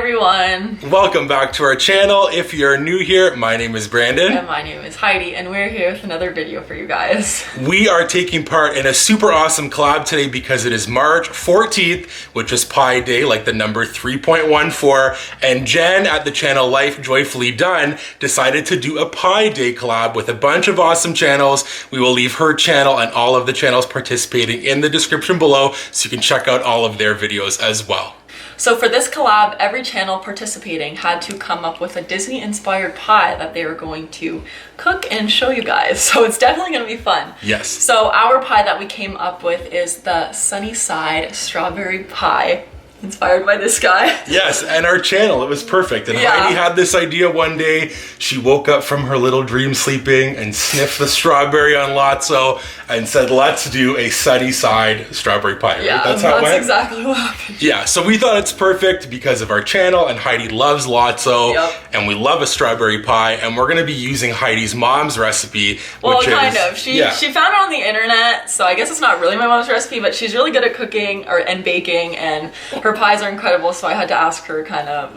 everyone. Welcome back to our channel. If you're new here, my name is Brandon. And my name is Heidi, and we're here with another video for you guys. We are taking part in a super awesome collab today because it is March 14th, which is Pi Day, like the number 3.14. And Jen at the channel Life Joyfully Dunn decided to do a Pi Day collab with a bunch of awesome channels. We will leave her channel and all of the channels participating in the description below so you can check out all of their videos as well. So for this collab, every channel participating had to come up with a Disney-inspired pie that they were going to cook and show you guys. So it's definitely going to be fun. Yes. So our pie that we came up with is the Sunnyside strawberry pie, inspired by this guy. Yes, and our channel, it was perfect. And Yeah. Heidi had this idea one day. She woke up from her little dream sleeping and sniffed the strawberry on Lotso and said, let's do a Sunnyside strawberry pie. Right? Yeah, That's how it went? exactly what happened. Yeah, so we thought it's perfect because of our channel, and Heidi loves Lotso, Yep. and we love a strawberry pie, and we're gonna be using Heidi's mom's recipe, Well, which kind is, of. She found it on the internet, so I guess it's not really my mom's recipe, but she's really good at cooking and baking, and her pies are incredible, so I had to ask her kind of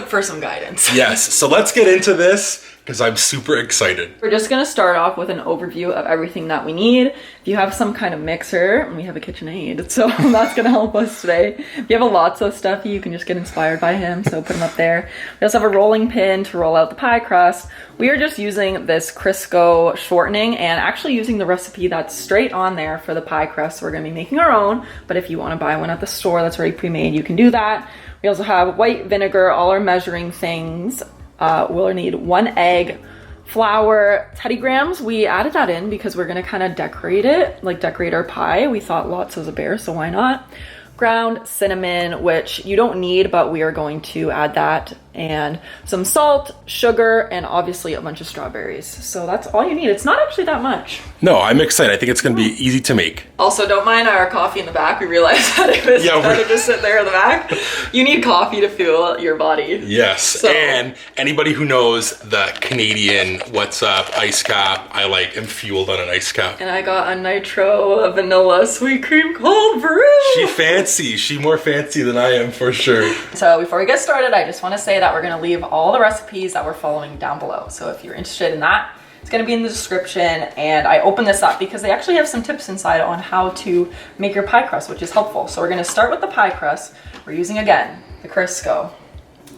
for some guidance. Yes, so let's get into this because I'm super excited. We're just gonna start off with an overview of everything that we need. If you have some kind of mixer, we have a KitchenAid, so that's gonna help us today. If you have a lots of stuff, you can just get inspired by him, so put him up there. We also have a rolling pin to roll out the pie crust. We are just using this Crisco shortening and actually using the recipe that's straight on there for the pie crust. So we're gonna be making our own, but if you wanna buy one at the store that's already pre-made, you can do that. We also have white vinegar, all our measuring things. We'll need 1 egg, flour, Teddy Grahams. We added that in because we're gonna kind of decorate it, like decorate our pie. We thought lots of a bear, so why not? Ground cinnamon, which you don't need, but we are going to add that, and some salt, sugar, and obviously a bunch of strawberries. So that's all you need. It's not actually that much. No, I'm excited. I think it's gonna be easy to make. Also, don't mind our coffee in the back. We realized that it was better to sit there in the back. You need coffee to fuel your body. Yes, So, and anybody who knows the Canadian What's Up ice cap, I am fueled on an ice cap. and I got a nitro vanilla sweet cream cold brew. She fancy. She more fancy than I am for sure. So before we get started, I just want to say that we're going to leave all the recipes that we're following down below. So if you're interested in that, it's going to be in the description. And I opened this up because they actually have some tips inside on how to make your pie crust, which is helpful. So we're going to start with the pie crust. We're using, again, the Crisco.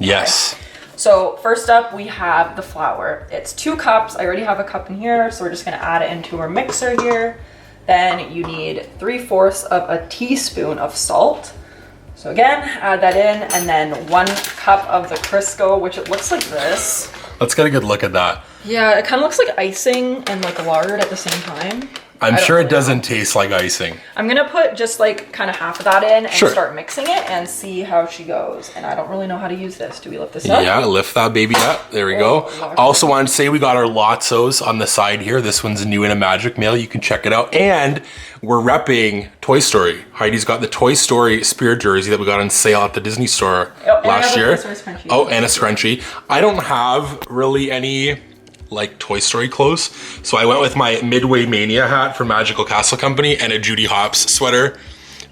Yes. Okay. So first up, we have the flour. It's 2 cups. I already have a cup in here, so we're just going to add it into our mixer here. Then you need 3/4 of a teaspoon of salt. So again, add that in, and then 1 cup of the Crisco, which it looks like this. Let's get a good look at that. Yeah, it kind of looks like icing and like lard at the same time. I'm sure really it doesn't taste like icing. I'm gonna put just like kind of half of that in and Sure. start mixing it and see how she goes. And I don't really know how to use this. Do we lift this up? Yeah, lift that baby up. There we go. Also wanted to say we got our Lotsos on the side here. This one's new in a magic mail. You can check it out. And we're repping Toy Story. Heidi's got the Toy Story Spirit jersey that we got on sale at the Disney store last year. Oh, and a scrunchie. I don't have really any Toy Story clothes. So I went with my Midway Mania hat from Magical Castle Company and a Judy Hopps sweater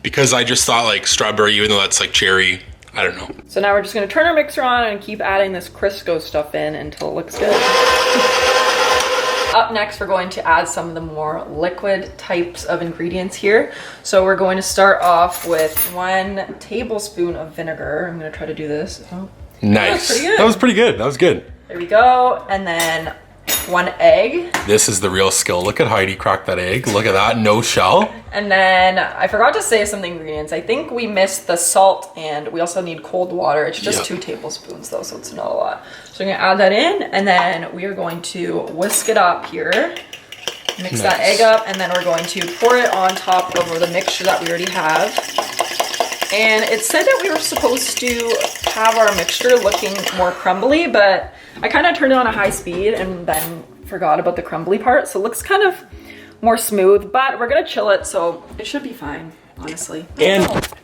because I just thought strawberry, even though that's cherry, I don't know. So now we're just gonna turn our mixer on and keep adding this Crisco stuff in until it looks good. Up next, we're going to add some of the more liquid types of ingredients here. So we're going to start off with 1 tablespoon of vinegar. I'm gonna try to do this. Oh, Nice. that was pretty good. That was good. There we go. And then 1 egg. This is the real skill. Look at Heidi crack that egg. Look at that, no shell. And then I forgot to say some ingredients. I think we missed the salt, and we also need cold water. It's just 2 tablespoons though, so it's not a lot. So I'm gonna add that in, and then we are going to whisk it up here. Mix that egg up, and then we're going to pour it on top over the mixture that we already have. And it said that we were supposed to have our mixture looking more crumbly, but I kind of turned it on a high speed and then forgot about the crumbly part. So it looks kind of more smooth, but we're gonna chill it, so it should be fine, honestly.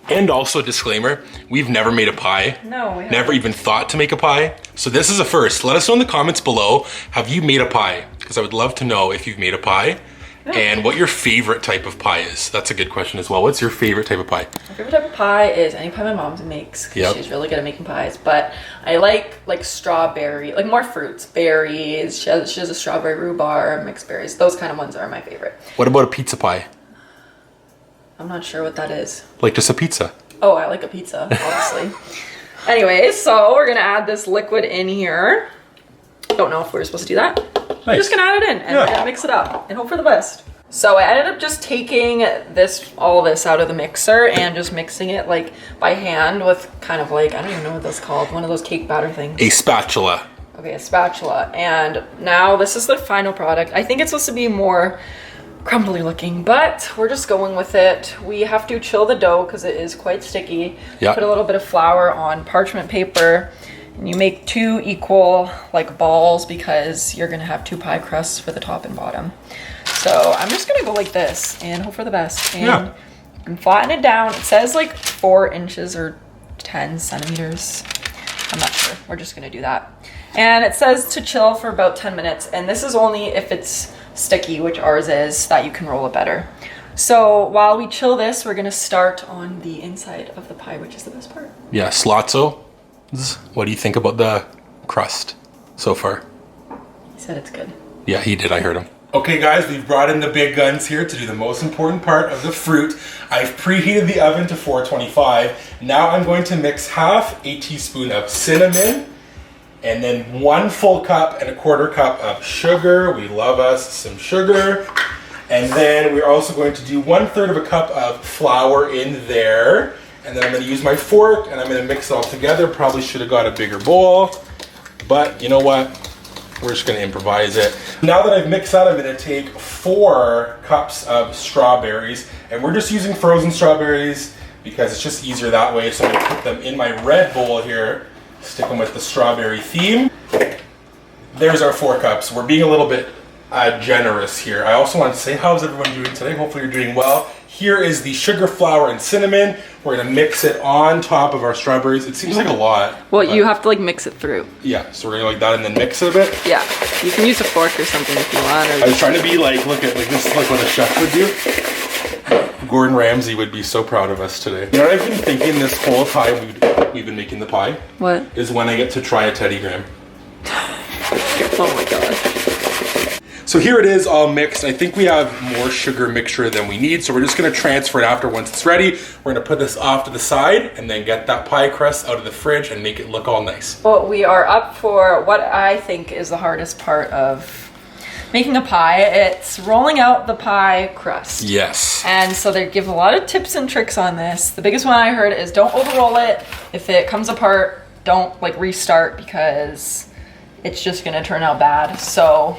And also disclaimer, we've never made a pie. No, we haven't. Never even thought to make a pie. So this is a first. Let us know in the comments below, have you made a pie? Because I would love to know if you've made a pie. and what your favorite type of pie is. That's a good question as well. What's your favorite type of pie? My favorite type of pie is any pie my mom makes. 'Cause she's really good at making pies. But I like strawberry, like more fruits, berries. She has a strawberry rhubarb, mixed berries. Those kind of ones are my favorite. What about a pizza pie? I'm not sure what that is. Like just a pizza. Oh, I like a pizza, obviously. Anyways, so we're gonna add this liquid in here. Don't know if we're supposed to do that. Nice. We're just gonna add it in and mix it up and hope for the best. So I ended up just taking all this out of the mixer and just mixing it like by hand with kind of like, I don't even know what that's called, one of those cake batter things. A spatula. Okay, a spatula. And now this is the final product. I think it's supposed to be more crumbly looking, but we're just going with it. We have to chill the dough because it is quite sticky. Put a little bit of flour on parchment paper. And you make 2 equal like balls because you're gonna have 2 pie crusts for the top and bottom. So I'm just gonna go like this and hope for the best. And flatten it down. It says like 4 inches or 10 centimeters. I'm not sure. We're just gonna do that. And it says to chill for about 10 minutes. And this is only if it's sticky, which ours is, that you can roll it better. So while we chill this, we're gonna start on the inside of the pie, which is the best part. Yes, Lotso. What do you think about the crust so far? He said it's good. Yeah, he did. I heard him. Okay, guys, we've brought in the big guns here to do the most important part of the fruit. I've preheated the oven to 425. Now I'm going to mix half a teaspoon of cinnamon and then 1 full cup and 1/4 cup of sugar. We love us some sugar. And then we're also going to do 1/3 of a cup of flour in there. And then I'm gonna use my fork and I'm gonna mix it all together. Probably should have got a bigger bowl, but you know what? We're just gonna improvise it. Now that I've mixed that, I'm gonna take 4 cups of strawberries, and we're just using frozen strawberries because it's just easier that way. So I'm gonna put them in my red bowl here, stick them with the strawberry theme. There's our 4 cups. We're being a little bit generous here. I also want to say, how's everyone doing today? Hopefully you're doing well. Here is the sugar, flour, and cinnamon. We're gonna mix it on top of our strawberries. It seems like a lot. Well, you have to like mix it through. Yeah, so we're gonna like that and then mix it a bit. Yeah, you can use a fork or something if you want. Or I was trying to be like, look at, like this is like what a chef would do. Gordon Ramsay would be so proud of us today. You know what I've been thinking this whole time we've been making the pie? What? Is when I get to try a Teddy Graham. Oh my god. So here it is all mixed. I think we have more sugar mixture than we need, so we're just gonna transfer it after once it's ready. We're gonna put this off to the side and then get that pie crust out of the fridge and make it look all nice. Well, we are up for what I think is the hardest part of making a pie. It's rolling out the pie crust. Yes. And so they give a lot of tips and tricks on this. The biggest one I heard is don't overroll it. If it comes apart, don't like restart because it's just gonna turn out bad. So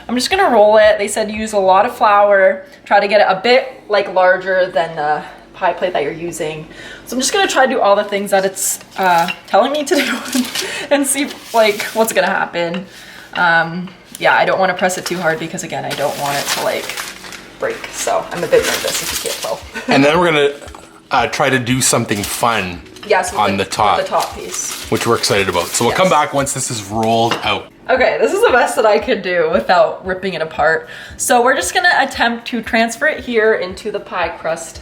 I'm just gonna roll it. They said use a lot of flour. Try to get it a bit like larger than the pie plate that you're using. So I'm just gonna try to do all the things that it's telling me to do and see like what's gonna happen. Yeah, I don't wanna press it too hard because again, I don't want it to like break. So I'm a bit nervous if you can't tell. And then we're gonna try to do something fun on the top. The top piece. Which we're excited about. So we'll come back once this is rolled out. Okay, this is the best that I could do without ripping it apart. So we're just gonna attempt to transfer it here into the pie crust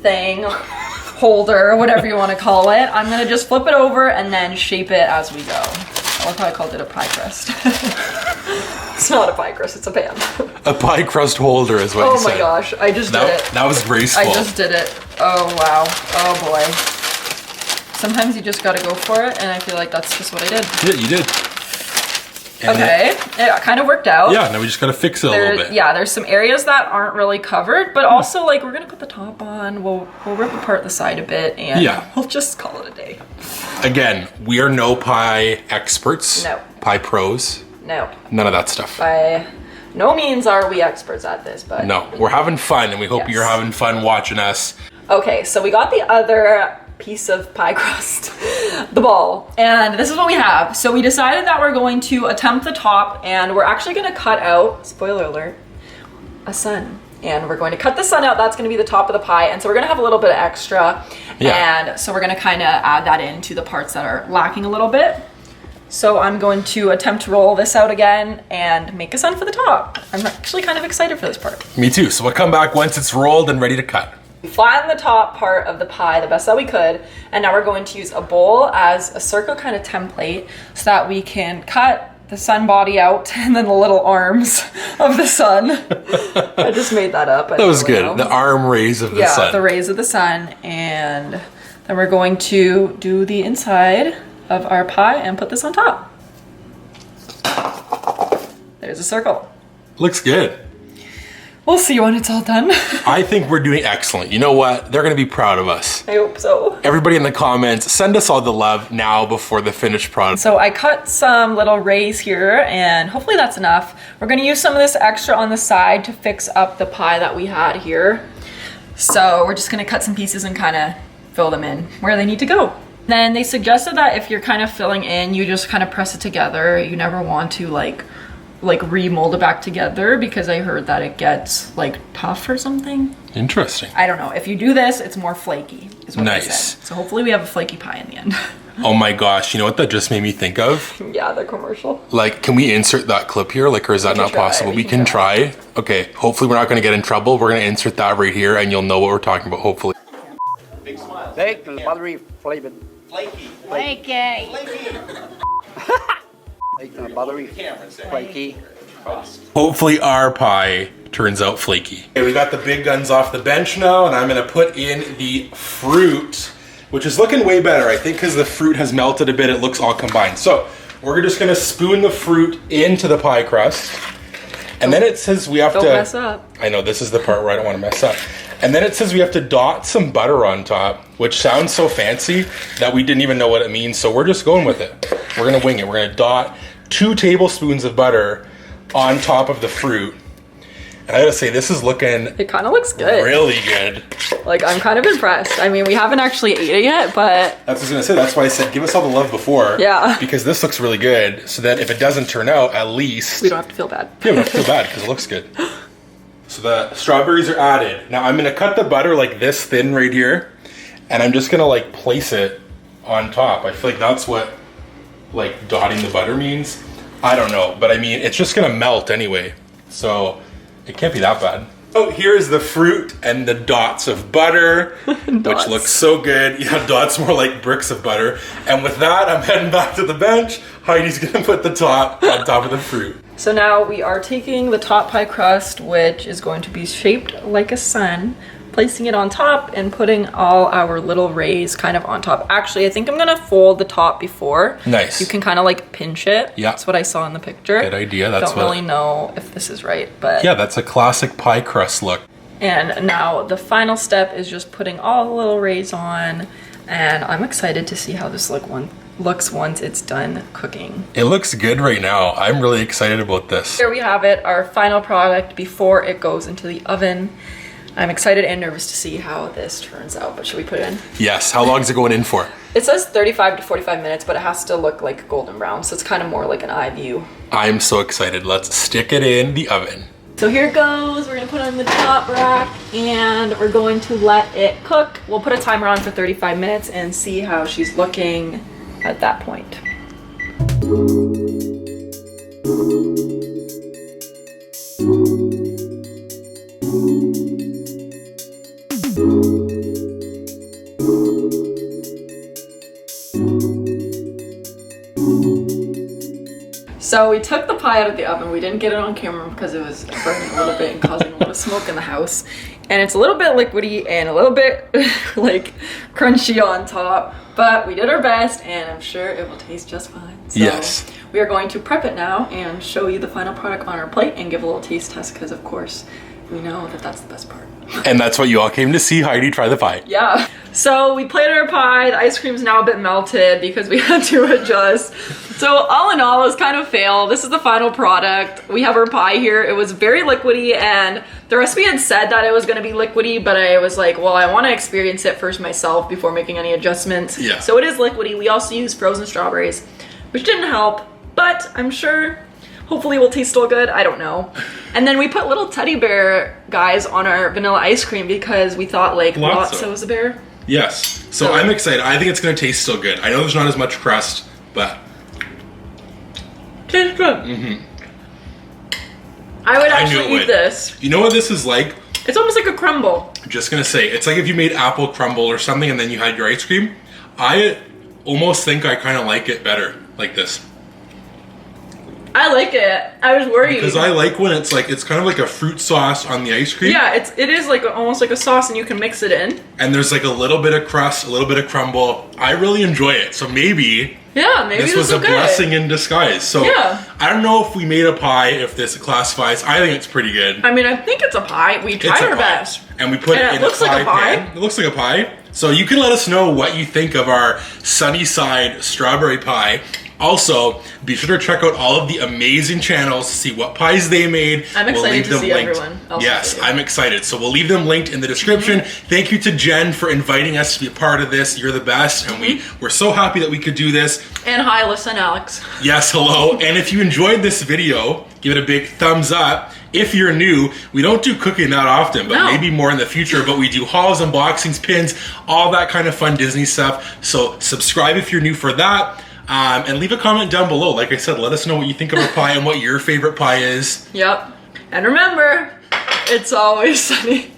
thing, holder, whatever you wanna call it. I'm gonna just flip it over and then shape it as we go. I love how I called it a pie crust. It's not a pie crust, it's a pan. A pie crust holder is what you said. Oh my gosh, I just did it. That was graceful. I just did it. Oh wow, oh boy. Sometimes you just gotta go for it, and I feel like that's just what I did. Yeah, you did. And okay, it kind of worked out. Yeah, now we just gotta fix it a little bit. Yeah, there's some areas that aren't really covered, but also like we're gonna put the top on, we'll rip apart the side a bit, and we'll just call it a day. Again, we are no pie experts. No. Pie pros. No. None of that stuff. By no means are we experts at this, but... No, we're having fun, and we hope you're having fun watching us. Okay, so we got the other piece of pie crust, the ball, and this is what we have. So we decided that we're going to attempt the top, and we're actually going to cut out, spoiler alert, a sun. And we're going to cut the sun out. That's going to be the top of the pie, and so we're going to have a little bit of extra, and so we're going to kind of add that into the parts that are lacking a little bit. So I'm going to attempt to roll this out again and make a sun for the top. I'm actually kind of excited for this part. Me too. So we'll come back once it's rolled and ready to cut. We flattened the top part of the pie the best that we could, and now we're going to use a bowl as a circle kind of template so that we can cut the sun body out and then the little arms of the sun. I just made that up. That was good. Know. The arm rays of the sun. Yeah, the rays of the sun. And then we're going to do the inside of our pie and put this on top. There's a circle. Looks good. We'll see when it's all done. I think we're doing excellent. You know what? They're going to be proud of us. I hope so. Everybody in the comments, send us all the love now before the finished product. So I cut some little rays here, and hopefully that's enough. We're going to use some of this extra on the side to fix up the pie that we had here. So we're just going to cut some pieces and kind of fill them in where they need to go. Then they suggested that if you're kind of filling in, you just kind of press it together. You never want to like remold it back together because I heard that it gets like tough or something. Interesting. I don't know. If you do this, it's more flaky is what they nice. said. So hopefully we have a flaky pie in the end. Oh my gosh, you know what that just made me think of? Yeah, the commercial. Like, can we insert that clip here? Like, or is that not possible? We can try. Okay, hopefully we're not gonna get in trouble. We're gonna insert that right here and you'll know what we're talking about, hopefully. Big smile. Thick and buttery flavored. Flaky. Flaky. Flaky. Thick and buttery flaky. Hopefully our pie turns out flaky. Okay, we got the big guns off the bench now, and I'm gonna put in the fruit, which is looking way better, I think, because the fruit has melted a bit. It looks all combined. So we're just gonna spoon the fruit into the pie crust, and then it says we have to. Don't mess up. I know, this is the part where I don't want to mess up. And then it says we have to dot some butter on top, which sounds so fancy that we didn't even know what it means. So we're just going with it. We're gonna wing it. We're gonna dot 2 tablespoons of butter on top of the fruit. And I gotta say, this is looking It kind of looks good. really good. Like, I'm kind of impressed. I mean, we haven't actually ate it yet, but That's what I was gonna say. That's why I said give us all the love before. Yeah. Because this looks really good. So that if it doesn't turn out, at least we don't have to feel bad. yeah, we don't feel bad because it looks good. So the strawberries are added. Now I'm gonna cut the butter like this thin right here, and I'm just gonna like place it on top. I feel like that's what like dotting the butter means. I don't know, but I mean, it's just gonna melt anyway. So it can't be that bad. Oh, here's the fruit and the dots of butter, which looks so good. Yeah, dots more like bricks of butter. And with that, I'm heading back to the bench. Heidi's gonna put the top on top of the fruit. So now we are taking the top pie crust, which is going to be shaped like a sun, placing it on top and putting all our little rays kind of on top. Actually, I think I'm gonna fold the top before. Nice. You can kind of like pinch it. Yeah. That's what I saw in the picture. Good idea. That's Don't really know if this is right, but yeah, that's a classic pie crust look. And now the final step is just putting all the little rays on, and I'm excited to see how this looks once it's done cooking. It looks good right now. I'm really excited about this. Here we have it, our final product before it goes into the oven. I'm excited and nervous to see how this turns out, but should we put it in? Yes, how long is it going in for? It says 35 to 45 minutes, but it has to look like golden brown, so it's kind of more like an eye view. I'm so excited. Let's stick it in the oven. So here it goes. We're gonna put it on the top rack and we're going to let it cook. We'll put a timer on for 35 minutes and see how she's looking at that point. So we took the pie out of the oven. We didn't get it on camera because it was burning a little bit and causing a lot of smoke in the house. And it's a little bit liquidy and a little bit like crunchy on top, but we did our best and I'm sure it will taste just fine. So yes. We are going to prep it now and show you the final product on our plate and give a little taste test because of course we know that that's the best part. And that's what you all came to see Heidi try the pie. Yeah. So we plated our pie. The ice cream's now a bit melted because we had to adjust. So all in all, it was kind of a fail. This is the final product. We have our pie here. It was very liquidy and the recipe had said that it was going to be liquidy, but I was like, well, I want to experience it first myself before making any adjustments. Yeah. So it is liquidy. We also used frozen strawberries, which didn't help, but I'm sure hopefully it will taste still good. I don't know. And then we put little teddy bear guys on our vanilla ice cream because we thought like Lotso was a bear. Yes. So I'm excited. I think it's going to taste still good. I know there's not as much crust, but Tastes good. I would actually eat this. You know what this is like? It's almost like a crumble. I'm just gonna say, it's like if you made apple crumble or something and then you had your ice cream. I almost think I kind of like it better like this. I like it. I was worried. Because I like when it's like, it's kind of like a fruit sauce on the ice cream. Yeah, it is like almost like a sauce and you can mix it in. And there's like a little bit of crust, a little bit of crumble. I really enjoy it. So maybe this was a blessing in disguise. So I don't know if we made a pie, if this classifies. I think it's pretty good. I mean, I think it's a pie. We tried our best. And we put it in a pie pan. It looks like a pie. So you can let us know what you think of our Sunnyside strawberry pie. Also, be sure to check out all of the amazing channels to see what pies they made. I'm excited to see everyone else. Yes, I'm excited. So we'll leave them linked in the description. Thank you to Jen for inviting us to be a part of this. You're the best, and we're so happy that we could do this. And hi, Alyssa and Alex. Yes, hello. And if you enjoyed this video, give it a big thumbs up. If you're new, we don't do cooking that often, but maybe more in the future. But we do hauls, unboxings, pins, all that kind of fun Disney stuff. So subscribe if you're new for that. And leave a comment down below. Like I said, let us know what you think of our pie and what your favorite pie is. Yep. And remember, it's always sunny.